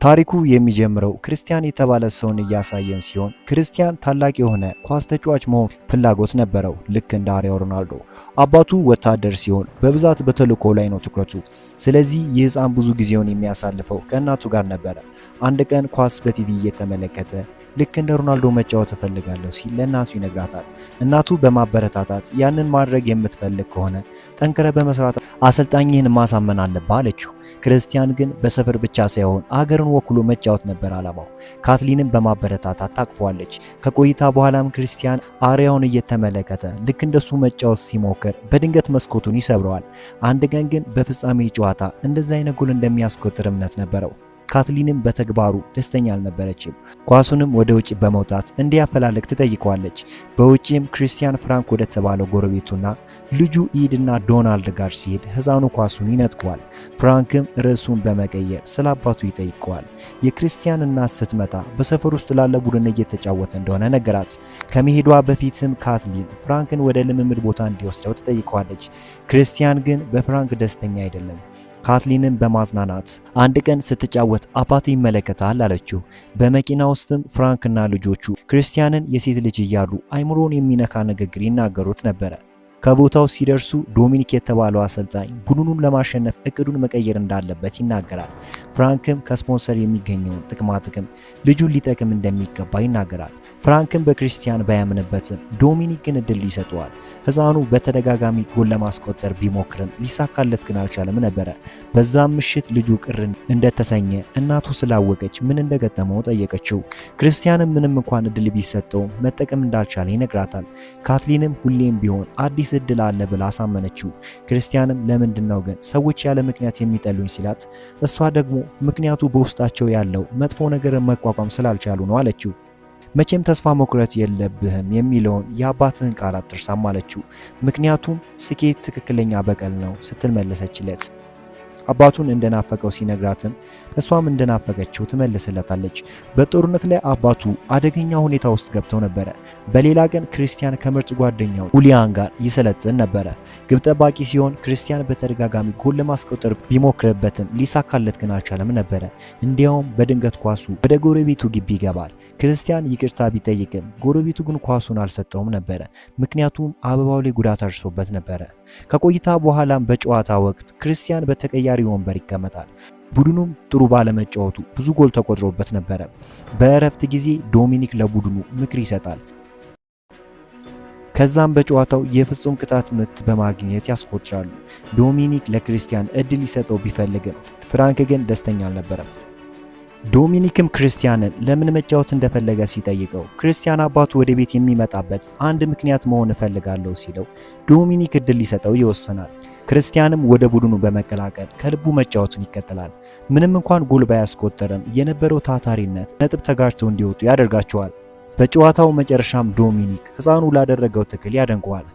ታሪኩ የሚጀምረው ክርስቲያን የተባለ ሰውን እያሳየን ሲሆን ክርስቲያን ታላቅ የሆነ ኳስ ተጫዋች መሆን ፍላጎት ነበረው፣ ልክ እንደ አሪያው ሮናልዶ። አባቱ ወታደር ሲሆን በብዛት በተልእኮ ላይ ነው ትኩረቱ። ስለዚህ ይህ ሕፃን ብዙ ጊዜውን የሚያሳልፈው ከእናቱ ጋር ነበረ። አንድ ቀን ኳስ በቲቪ እየተመለከተ ልክ እንደ ሮናልዶ መጫወት እፈልጋለሁ ሲል ለእናቱ ይነግራታል። እናቱ በማበረታታት ያንን ማድረግ የምትፈልግ ከሆነ ጠንክረ በመስራት አሰልጣኝህን ማሳመን አለብህ አለችው። ክርስቲያን ግን በሰፈር ብቻ ሳይሆን አገርን ወክሎ መጫወት ነበር ዓላማው። ካትሊንም በማበረታታት ታቅፏለች። ከቆይታ በኋላም ክርስቲያን አሪያውን እየተመለከተ ልክ እንደሱ መጫወት ሲሞክር በድንገት መስኮቱን ይሰብረዋል። አንድ ቀን ግን በፍጻሜ ጨዋታ እንደዛ አይነት ጎል እንደሚያስቆጥር እምነት ነበረው። ካትሊንም በተግባሩ ደስተኛ አልነበረችም። ኳሱንም ወደ ውጭ በመውጣት እንዲያፈላልግ ትጠይቀዋለች። በውጭም ክርስቲያን ፍራንክ ወደ ተባለው ጎረቤቱና ልጁ ኢድና ዶናልድ ጋር ሲሄድ ሕፃኑ ኳሱን ይነጥቀዋል። ፍራንክም ርዕሱን በመቀየር ስለ አባቱ ይጠይቀዋል። የክርስቲያን እናት ስትመጣ በሰፈር ውስጥ ላለ ቡድን እየተጫወተ እንደሆነ ነገራት። ከመሄዷ በፊትም ካትሊን ፍራንክን ወደ ልምምድ ቦታ እንዲወስደው ትጠይቀዋለች። ክርስቲያን ግን በፍራንክ ደስተኛ አይደለም። ካትሊንን በማጽናናት አንድ ቀን ስትጫወት አባቱ ይመለከታል አለችው። በመኪና ውስጥም ፍራንክና ልጆቹ ክርስቲያንን የሴት ልጅ እያሉ አይምሮን የሚነካ ንግግር ይናገሩት ነበረ። ከቦታው ሲደርሱ ዶሚኒክ የተባለው አሰልጣኝ ቡድኑን ለማሸነፍ እቅዱን መቀየር እንዳለበት ይናገራል። ፍራንክም ከስፖንሰር የሚገኘውን ጥቅም ልጁን ሊጠቅም እንደሚገባ ይናገራል። ፍራንክም በክርስቲያን ባያምንበትም ዶሚኒክ ግን እድል ይሰጠዋል። ሕፃኑ በተደጋጋሚ ጎል ለማስቆጠር ቢሞክርም ሊሳካለት ግን አልቻለም ነበረ። በዛም ምሽት ልጁ ቅር እንደተሰኘ እናቱ ስላወቀች ምን እንደገጠመው ጠየቀችው። ክርስቲያንም ምንም እንኳን እድል ቢሰጠውም መጠቀም እንዳልቻለ ይነግራታል። ካትሊንም ሁሌም ቢሆን አዲስ እድል አለ ብላ አሳመነችው። ክርስቲያንም ለምንድነው ግን ሰዎች ያለ ምክንያት የሚጠሉኝ ሲላት፣ እሷ ደግሞ ምክንያቱ በውስጣቸው ያለው መጥፎ ነገርን መቋቋም ስላልቻሉ ነው አለችው። መቼም ተስፋ መቁረጥ የለብህም የሚለውን የአባትህን ቃል አትርሳም አለችው። ምክንያቱም ስኬት ትክክለኛ በቀል ነው ስትል መለሰችለት። አባቱን እንደናፈቀው ሲነግራትም እሷም እንደናፈቀችው ትመልስለታለች። በጦርነት ላይ አባቱ አደገኛ ሁኔታ ውስጥ ገብተው ነበረ። በሌላ ቀን ክርስቲያን ከምርጥ ጓደኛው ሁሊያን ጋር ይሰለጥን ነበረ። ግብ ጠባቂ ሲሆን ክርስቲያን በተደጋጋሚ ጎል ለማስቆጠር ቢሞክርበትም ሊሳካለት ግን አልቻለም ነበረ። እንዲያውም በድንገት ኳሱ ወደ ጎረቤቱ ግቢ ይገባል። ክርስቲያን ይቅርታ ቢጠይቅም ጎረቤቱ ግን ኳሱን አልሰጠውም ነበረ። ምክንያቱም አበባው ላይ ጉዳት አድርሶበት ነበረ። ከቆይታ በኋላም በጨዋታ ወቅት ክርስቲያን በተቀያሪ ወንበር ይቀመጣል። ቡድኑም ጥሩ ባለመጫወቱ ብዙ ጎል ተቆጥሮበት ነበረ። በእረፍት ጊዜ ዶሚኒክ ለቡድኑ ምክር ይሰጣል። ከዛም በጨዋታው የፍጹም ቅጣት ምት በማግኘት ያስቆጥራሉ። ዶሚኒክ ለክርስቲያን እድል ሊሰጠው ቢፈልግም ፍራንክ ግን ደስተኛ አልነበረም። ዶሚኒክም ክርስቲያንን ለምን መጫወት እንደፈለገ ሲጠይቀው ክርስቲያን አባቱ ወደ ቤት የሚመጣበት አንድ ምክንያት መሆን እፈልጋለሁ ሲለው ዶሚኒክ እድል ሊሰጠው ይወስናል። ክርስቲያንም ወደ ቡድኑ በመቀላቀል ከልቡ መጫወቱን ይቀጥላል። ምንም እንኳን ጎል ባያስቆጠርም የነበረው ታታሪነት ነጥብ ተጋርተው እንዲወጡ ያደርጋቸዋል። በጨዋታው መጨረሻም ዶሚኒክ ሕፃኑ ላደረገው ትግል ያደንቀዋል።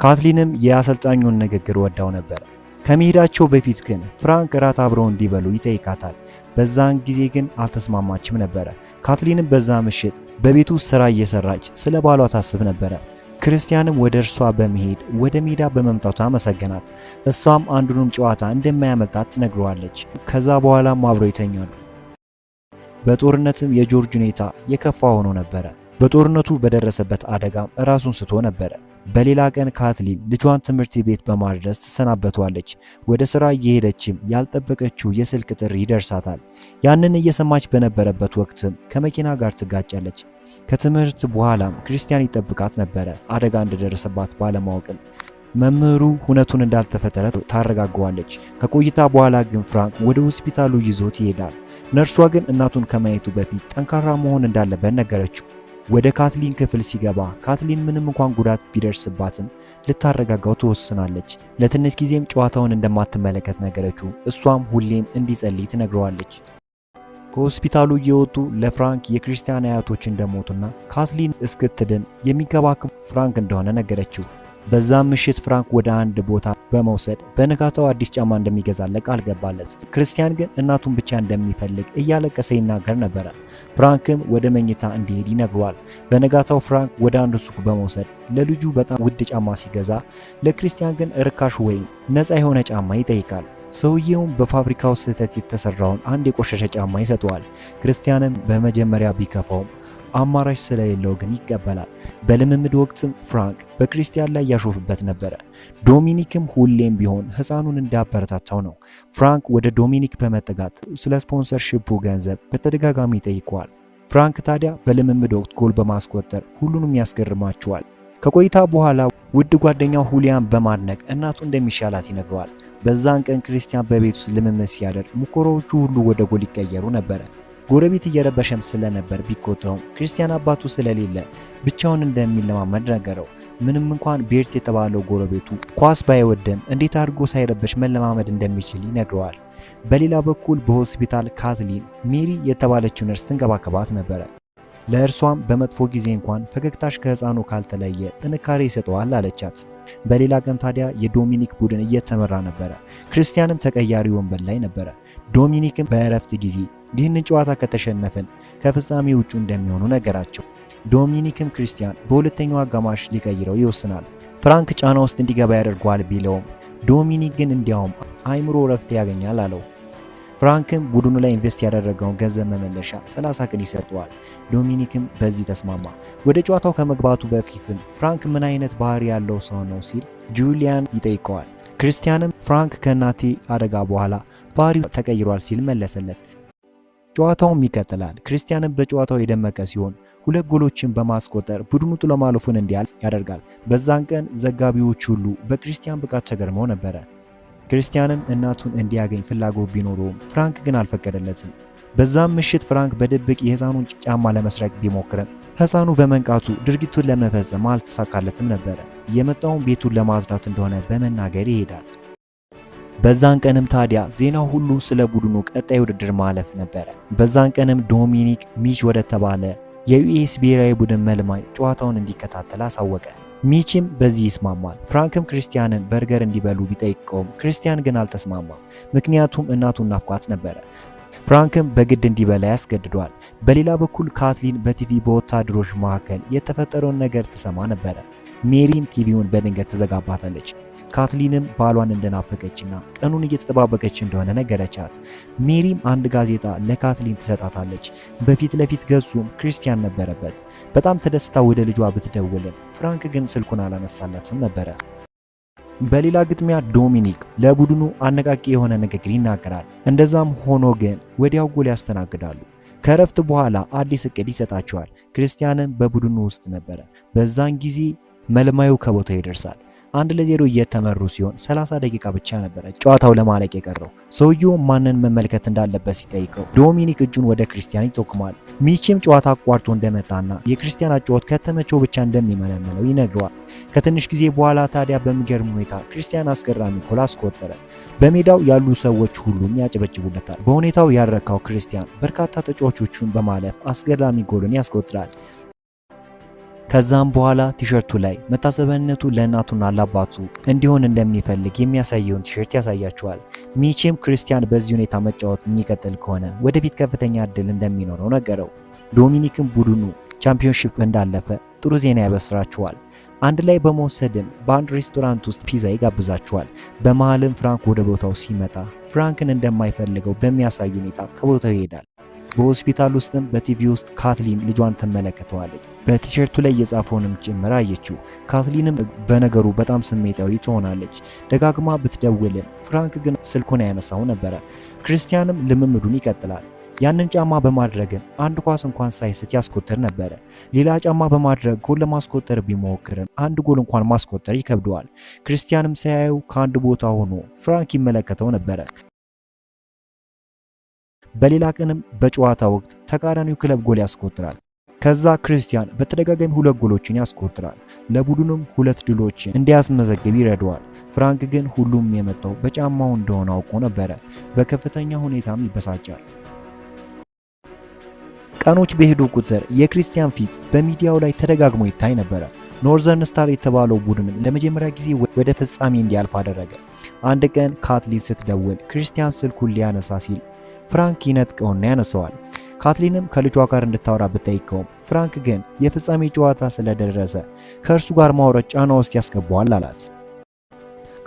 ካትሊንም የአሰልጣኙን ንግግር ወዳው ነበር። ከመሄዳቸው በፊት ግን ፍራንክ እራት አብረው እንዲበሉ ይጠይቃታል። በዛን ጊዜ ግን አልተስማማችም ነበረ። ካትሊንም በዛ ምሽት በቤቱ ስራ እየሰራች ስለ ባሏ ታስብ ነበረ። ክርስቲያንም ወደ እርሷ በመሄድ ወደ ሜዳ በመምጣቷ አመሰገናት። እሷም አንዱንም ጨዋታ እንደማያመልጣት ትነግረዋለች። ከዛ በኋላም አብረው ይተኛሉ። በጦርነትም የጆርጅ ሁኔታ የከፋ ሆኖ ነበረ። በጦርነቱ በደረሰበት አደጋም ራሱን ስቶ ነበረ። በሌላ ቀን ካትሊን ልጇን ትምህርት ቤት በማድረስ ትሰናበቷለች። ወደ ስራ እየሄደችም ያልጠበቀችው የስልክ ጥሪ ይደርሳታል። ያንን እየሰማች በነበረበት ወቅትም ከመኪና ጋር ትጋጫለች። ከትምህርት በኋላም ክርስቲያን ይጠብቃት ነበረ። አደጋ እንደደረሰባት ባለማወቅም መምህሩ ሁነቱን እንዳልተፈጠረ ታረጋገዋለች። ከቆይታ በኋላ ግን ፍራንክ ወደ ሆስፒታሉ ይዞት ይሄዳል። ነርሷ ግን እናቱን ከማየቱ በፊት ጠንካራ መሆን እንዳለበት ነገረችው። ወደ ካትሊን ክፍል ሲገባ ካትሊን ምንም እንኳን ጉዳት ቢደርስባትም ልታረጋጋው ትወስናለች። ለትንሽ ጊዜም ጨዋታውን እንደማትመለከት ነገረችው። እሷም ሁሌም እንዲጸልይ ትነግረዋለች። ከሆስፒታሉ እየወጡ ለፍራንክ የክርስቲያን አያቶች እንደሞቱና ካትሊን እስክትድን የሚንከባከብ ፍራንክ እንደሆነ ነገረችው። በዛም ምሽት ፍራንክ ወደ አንድ ቦታ በመውሰድ በነጋታው አዲስ ጫማ እንደሚገዛለት ቃል ገባለት። ክርስቲያን ግን እናቱን ብቻ እንደሚፈልግ እያለቀሰ ይናገር ነበረ። ፍራንክም ወደ መኝታ እንዲሄድ ይነግረዋል። በነጋታው ፍራንክ ወደ አንድ ሱቅ በመውሰድ ለልጁ በጣም ውድ ጫማ ሲገዛ ለክርስቲያን ግን ርካሽ ወይም ነፃ የሆነ ጫማ ይጠይቃል። ሰውየውም በፋብሪካው ስህተት የተሰራውን አንድ የቆሸሸ ጫማ ይሰጠዋል። ክርስቲያንም በመጀመሪያ ቢከፋውም አማራጭ ስለሌለው ግን ይቀበላል። በልምምድ ወቅትም ፍራንክ በክርስቲያን ላይ ያሾፍበት ነበረ። ዶሚኒክም ሁሌም ቢሆን ሕፃኑን እንዳበረታታው ነው። ፍራንክ ወደ ዶሚኒክ በመጠጋት ስለ ስፖንሰርሺፑ ገንዘብ በተደጋጋሚ ይጠይቀዋል። ፍራንክ ታዲያ በልምምድ ወቅት ጎል በማስቆጠር ሁሉንም ያስገርማቸዋል። ከቆይታ በኋላ ውድ ጓደኛው ሁሊያን በማድነቅ እናቱ እንደሚሻላት ይነግረዋል። በዛን ቀን ክርስቲያን በቤት ውስጥ ልምምድ ሲያደርግ ሙከራዎቹ ሁሉ ወደ ጎል ይቀየሩ ነበረ። ጎረቤት እየረበሸም ስለነበር ቢቆጣውም ክርስቲያን አባቱ ስለሌለ ብቻውን እንደሚለማመድ ነገረው። ምንም እንኳን ቤርት የተባለው ጎረቤቱ ኳስ ባይወድም እንዴት አድርጎ ሳይረበሽ መለማመድ እንደሚችል ይነግረዋል። በሌላ በኩል በሆስፒታል ካትሊን ሜሪ የተባለችው ነርስ ትንከባከባት ነበረ። ለእርሷም በመጥፎ ጊዜ እንኳን ፈገግታሽ ከህፃኑ ካልተለየ ጥንካሬ ይሰጠዋል አለቻት። በሌላ ቀን ታዲያ የዶሚኒክ ቡድን እየተመራ ነበረ። ክርስቲያንም ተቀያሪ ወንበር ላይ ነበረ። ዶሚኒክም በእረፍት ጊዜ ይህንን ጨዋታ ከተሸነፍን ከፍጻሜ ውጪ እንደሚሆኑ ነገራቸው። ዶሚኒክም ክርስቲያን በሁለተኛው አጋማሽ ሊቀይረው ይወስናል። ፍራንክ ጫና ውስጥ እንዲገባ ያደርገዋል ቢለውም ዶሚኒክ ግን እንዲያውም አይምሮ እረፍት ያገኛል አለው። ፍራንክም ቡድኑ ላይ ኢንቨስት ያደረገውን ገንዘብ መመለሻ 30 ቀን ይሰጠዋል። ዶሚኒክም በዚህ ተስማማ። ወደ ጨዋታው ከመግባቱ በፊትም ፍራንክ ምን አይነት ባህሪ ያለው ሰው ነው ሲል ጁሊያን ይጠይቀዋል። ክርስቲያንም ፍራንክ ከእናቴ አደጋ በኋላ ባህሪው ተቀይሯል ሲል መለሰለት። ጨዋታውም ይቀጥላል። ክርስቲያንም በጨዋታው የደመቀ ሲሆን 2 ጎሎችን በማስቆጠር ቡድኑ ጥሎ ማለፉን እንዲያልፍ ያደርጋል። በዛን ቀን ዘጋቢዎች ሁሉ በክርስቲያን ብቃት ተገርመው ነበረ። ክርስቲያንም እናቱን እንዲያገኝ ፍላጎት ቢኖረውም ፍራንክ ግን አልፈቀደለትም። በዛም ምሽት ፍራንክ በድብቅ የህፃኑን ጫማ ለመስረቅ ቢሞክርም ህፃኑ በመንቃቱ ድርጊቱን ለመፈጸም አልተሳካለትም ነበረ። የመጣውን ቤቱን ለማጽዳት እንደሆነ በመናገር ይሄዳል። በዛን ቀንም ታዲያ ዜናው ሁሉ ስለ ቡድኑ ቀጣይ ውድድር ማለፍ ነበረ። በዛን ቀንም ዶሚኒክ ሚች ወደ ተባለ የዩኤስ ብሔራዊ ቡድን መልማይ ጨዋታውን እንዲከታተል አሳወቀ። ሚችም በዚህ ይስማማል። ፍራንክም ክርስቲያንን በርገር እንዲበሉ ቢጠይቀውም ክርስቲያን ግን አልተስማማም። ምክንያቱም እናቱን ናፍቋት ነበረ። ፍራንክም በግድ እንዲበላ ያስገድዷል። በሌላ በኩል ካትሊን በቲቪ በወታደሮች መካከል የተፈጠረውን ነገር ትሰማ ነበረ። ሜሪም ቲቪውን በድንገት ትዘጋባታለች። ካትሊንም ባሏን እንደናፈቀችና ቀኑን እየተጠባበቀች እንደሆነ ነገረቻት። ሜሪም አንድ ጋዜጣ ለካትሊን ትሰጣታለች። በፊት ለፊት ገጹም ክርስቲያን ነበረበት። በጣም ተደስታ ወደ ልጇ ብትደውልም ፍራንክ ግን ስልኩን አላነሳላትም ነበረ። በሌላ ግጥሚያ ዶሚኒክ ለቡድኑ አነቃቂ የሆነ ንግግር ይናገራል። እንደዛም ሆኖ ግን ወዲያው ጎል ያስተናግዳሉ። ከረፍት በኋላ አዲስ እቅድ ይሰጣቸዋል። ክርስቲያንም በቡድኑ ውስጥ ነበረ። በዛን ጊዜ መልማዩ ከቦታው ይደርሳል። 1-0 እየተመሩ ሲሆን 30 ደቂቃ ብቻ ነበረ ጨዋታው ለማለቅ የቀረው። ሰውየው ማንን መመልከት እንዳለበት ሲጠይቀው ዶሚኒክ እጁን ወደ ክርስቲያን ይጠቁማል። ሚችም ጨዋታ አቋርጦ እንደመጣና የክርስቲያን አጨዋወት ከተመቸው ብቻ እንደሚመለመለው ይነግረዋል። ከትንሽ ጊዜ በኋላ ታዲያ በሚገርም ሁኔታ ክርስቲያን አስገራሚ ጎል አስቆጠረ። በሜዳው ያሉ ሰዎች ሁሉም ያጨበጭቡለታል። በሁኔታው ያረካው ክርስቲያን በርካታ ተጫዋቾቹን በማለፍ አስገራሚ ጎልን ያስቆጥራል። ከዛም በኋላ ቲሸርቱ ላይ መታሰቢያነቱ ለእናቱና ለአባቱ እንዲሆን እንደሚፈልግ የሚያሳየውን ቲሸርት ያሳያቸዋል። ሚችም ክርስቲያን በዚህ ሁኔታ መጫወት የሚቀጥል ከሆነ ወደፊት ከፍተኛ እድል እንደሚኖረው ነገረው። ዶሚኒክም ቡድኑ ቻምፒዮንሺፕ እንዳለፈ ጥሩ ዜና ያበስራቸዋል። አንድ ላይ በመወሰድም በአንድ ሬስቶራንት ውስጥ ፒዛ ይጋብዛቸዋል። በመሃልም ፍራንክ ወደ ቦታው ሲመጣ ፍራንክን እንደማይፈልገው በሚያሳይ ሁኔታ ከቦታው ይሄዳል። በሆስፒታል ውስጥም በቲቪ ውስጥ ካትሊን ልጇን ትመለከተዋለች። በቲሸርቱ ላይ የጻፈውንም ጭምር አየችው። ካትሊንም በነገሩ በጣም ስሜታዊ ትሆናለች። ደጋግማ ብትደውልም ፍራንክ ግን ስልኩን ያነሳው ነበረ። ክርስቲያንም ልምምዱን ይቀጥላል። ያንን ጫማ በማድረግም አንድ ኳስ እንኳን ሳይስት ያስቆጥር ነበረ። ሌላ ጫማ በማድረግ ጎል ለማስቆጠር ቢሞክርም አንድ ጎል እንኳን ማስቆጠር ይከብደዋል። ክርስቲያንም ሳያየው ከአንድ ቦታ ሆኖ ፍራንክ ይመለከተው ነበረ። በሌላ ቀንም በጨዋታ ወቅት ተቃራኒው ክለብ ጎል ያስቆጥራል። ከዛ ክርስቲያን በተደጋጋሚ 2 ጎሎችን ያስቆጥራል። ለቡድኑም 2 ድሎችን እንዲያስመዘግብ ይረዳዋል። ፍራንክ ግን ሁሉም የመጣው በጫማው እንደሆነ አውቆ ነበረ። በከፍተኛ ሁኔታም ይበሳጫል። ቀኖች በሄዱ ቁጥር የክርስቲያን ፊት በሚዲያው ላይ ተደጋግሞ ይታይ ነበረ። ኖርዘርን ስታር የተባለው ቡድን ለመጀመሪያ ጊዜ ወደ ፍጻሜ እንዲያልፍ አደረገ። አንድ ቀን ካትሊን ስትደውል ክርስቲያን ስልኩን ሊያነሳ ሲል ፍራንክ ይነጥቀውና ያነሳዋል። ካትሊንም ከልጇ ጋር እንድታወራ ብትጠይቀውም ፍራንክ ግን የፍጻሜ ጨዋታ ስለደረሰ ከእርሱ ጋር ማውራት ጫና ውስጥ ያስገባዋል አላት።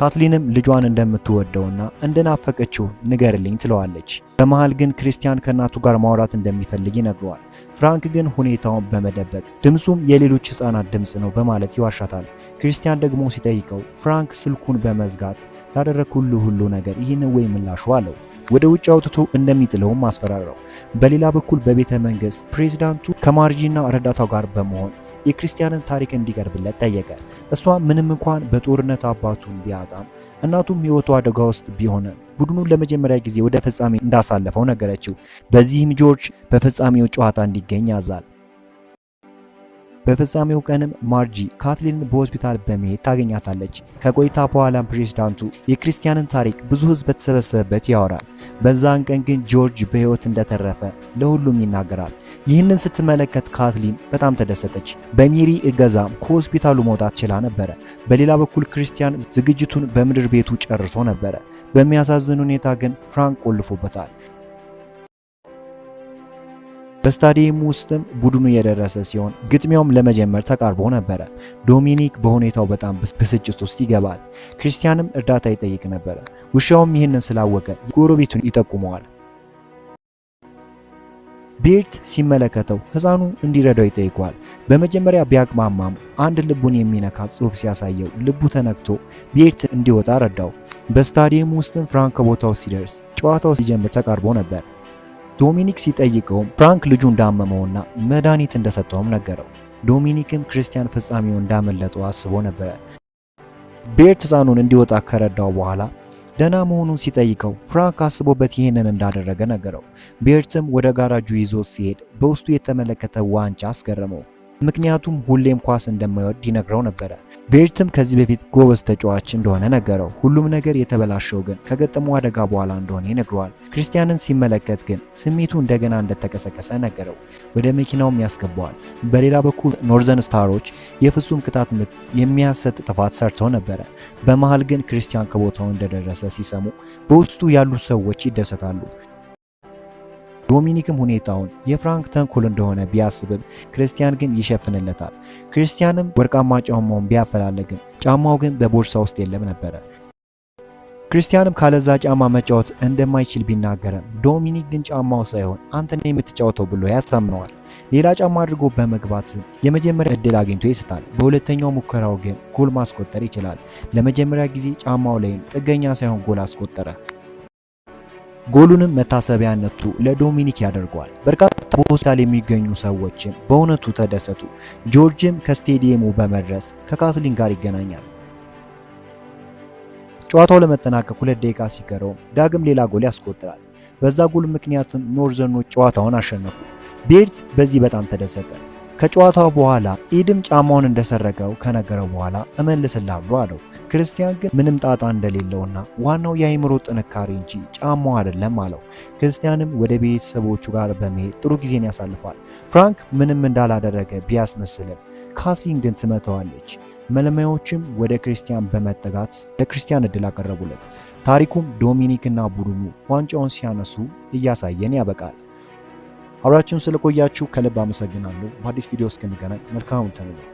ካትሊንም ልጇን እንደምትወደውና እንደናፈቀችው ንገርልኝ ትለዋለች። በመሃል ግን ክርስቲያን ከእናቱ ጋር ማውራት እንደሚፈልግ ይነግረዋል። ፍራንክ ግን ሁኔታውን በመደበቅ ድምፁም የሌሎች ሕፃናት ድምፅ ነው በማለት ይዋሻታል። ክርስቲያን ደግሞ ሲጠይቀው ፍራንክ ስልኩን በመዝጋት ላደረግኩልህ ሁሉ ነገር ይህን ወይ ምላሹ አለው። ወደ ውጭ አውጥቶ እንደሚጥለውም አስፈራራው። በሌላ በኩል በቤተ መንግስት ፕሬዝዳንቱ ከማርጂና ረዳቷ ጋር በመሆን የክርስቲያንን ታሪክ እንዲቀርብለት ጠየቀ። እሷ ምንም እንኳን በጦርነት አባቱን ቢያጣም እናቱም ሕይወቱ አደጋ ውስጥ ቢሆንም ቡድኑን ለመጀመሪያ ጊዜ ወደ ፍጻሜ እንዳሳለፈው ነገረችው። በዚህም ጆርጅ በፍጻሜው ጨዋታ እንዲገኝ ያዛል። በፍጻሜው ቀንም ማርጂ ካትሊንን በሆስፒታል በመሄድ ታገኛታለች። ከቆይታ በኋላም ፕሬዝዳንቱ የክርስቲያንን ታሪክ ብዙ ሕዝብ በተሰበሰበበት ያወራል። በዛን ቀን ግን ጆርጅ በሕይወት እንደተረፈ ለሁሉም ይናገራል። ይህንን ስትመለከት ካትሊን በጣም ተደሰተች። በሜሪ እገዛም ከሆስፒታሉ መውጣት ችላ ነበረ። በሌላ በኩል ክርስቲያን ዝግጅቱን በምድር ቤቱ ጨርሶ ነበረ። በሚያሳዝን ሁኔታ ግን ፍራንክ ቆልፎበታል። በስታዲየም ውስጥም ቡድኑ የደረሰ ሲሆን ግጥሚያውም ለመጀመር ተቃርቦ ነበረ። ዶሚኒክ በሁኔታው በጣም ብስጭት ውስጥ ይገባል። ክርስቲያንም እርዳታ ይጠይቅ ነበረ። ውሻውም ይህንን ስላወቀ ጎረቤቱን ይጠቁመዋል። ቤርት ሲመለከተው ሕፃኑ እንዲረዳው ይጠይቀዋል። በመጀመሪያ ቢያቅማማም አንድ ልቡን የሚነካ ጽሑፍ ሲያሳየው ልቡ ተነክቶ ቤርት እንዲወጣ ረዳው። በስታዲየም ውስጥም ፍራንክ ከቦታው ሲደርስ ጨዋታው ሲጀምር ተቃርቦ ነበር። ዶሚኒክ ሲጠይቀውም ፍራንክ ልጁ እንዳመመውና መድኃኒት እንደሰጠውም ነገረው። ዶሚኒክም ክርስቲያን ፍጻሜው እንዳመለጠው አስቦ ነበረ። ቤርት ሕፃኑን እንዲወጣ ከረዳው በኋላ ደህና መሆኑን ሲጠይቀው ፍራንክ አስቦበት ይህንን እንዳደረገ ነገረው። ቤርትም ወደ ጋራጁ ይዞት ሲሄድ በውስጡ የተመለከተ ዋንጫ አስገረመው። ምክንያቱም ሁሌም ኳስ እንደማይወድ ይነግረው ነበረ። ቤርትም ከዚህ በፊት ጎበዝ ተጫዋች እንደሆነ ነገረው። ሁሉም ነገር የተበላሸው ግን ከገጠመው አደጋ በኋላ እንደሆነ ይነግረዋል። ክርስቲያንን ሲመለከት ግን ስሜቱ እንደገና እንደተቀሰቀሰ ነገረው። ወደ መኪናውም ያስገባዋል። በሌላ በኩል ኖርዘርን ስታሮች የፍጹም ቅጣት ምት የሚያሰጥ ጥፋት ሰርተው ነበረ። በመሃል ግን ክርስቲያን ከቦታው እንደደረሰ ሲሰሙ በውስጡ ያሉ ሰዎች ይደሰታሉ። ዶሚኒክም ሁኔታውን የፍራንክ ተንኮል እንደሆነ ቢያስብም ክርስቲያን ግን ይሸፍንለታል። ክርስቲያንም ወርቃማ ጫማውን ቢያፈላለግም ጫማው ግን በቦርሳ ውስጥ የለም ነበረ። ክርስቲያንም ካለዛ ጫማ መጫወት እንደማይችል ቢናገርም ዶሚኒክ ግን ጫማው ሳይሆን አንተን የምትጫወተው ብሎ ያሳምነዋል። ሌላ ጫማ አድርጎ በመግባት የመጀመሪያ እድል አግኝቶ ይስታል። በሁለተኛው ሙከራው ግን ጎል ማስቆጠር ይችላል። ለመጀመሪያ ጊዜ ጫማው ላይም ጥገኛ ሳይሆን ጎል አስቆጠረ። ጎሉንም መታሰቢያነቱ ለዶሚኒክ ያደርገዋል። በርካታ በሆስፒታል የሚገኙ ሰዎችም በእውነቱ ተደሰቱ። ጆርጅም ከስቴዲየሙ በመድረስ ከካትሊን ጋር ይገናኛል። ጨዋታው ለመጠናቀቅ 2 ደቂቃ ሲቀረው ዳግም ሌላ ጎል ያስቆጥራል። በዛ ጎል ምክንያትም ኖርዘርኖች ጨዋታውን አሸነፉ። ቤርት በዚህ በጣም ተደሰተ። ከጨዋታው በኋላ ኢድም ጫማውን እንደሰረቀው ከነገረው በኋላ እመልስልሃለሁ አለው። ክርስቲያን ግን ምንም ጣጣ እንደሌለውና ዋናው የአእምሮ ጥንካሬ እንጂ ጫማው አይደለም አለው። ክርስቲያንም ወደ ቤተሰቦቹ ጋር በመሄድ ጥሩ ጊዜን ያሳልፋል። ፍራንክ ምንም እንዳላደረገ ቢያስመስልም ካትሊን ግን ትመተዋለች። መለማዮችም ወደ ክርስቲያን በመጠጋት ለክርስቲያን እድል አቀረቡለት። ታሪኩም ዶሚኒክና ቡድኑ ዋንጫውን ሲያነሱ እያሳየን ያበቃል። አብራችሁን ስለቆያችሁ ከልብ አመሰግናለሁ። በአዲስ ቪዲዮ እስክንገናኝ መልካም ተመኘሁ።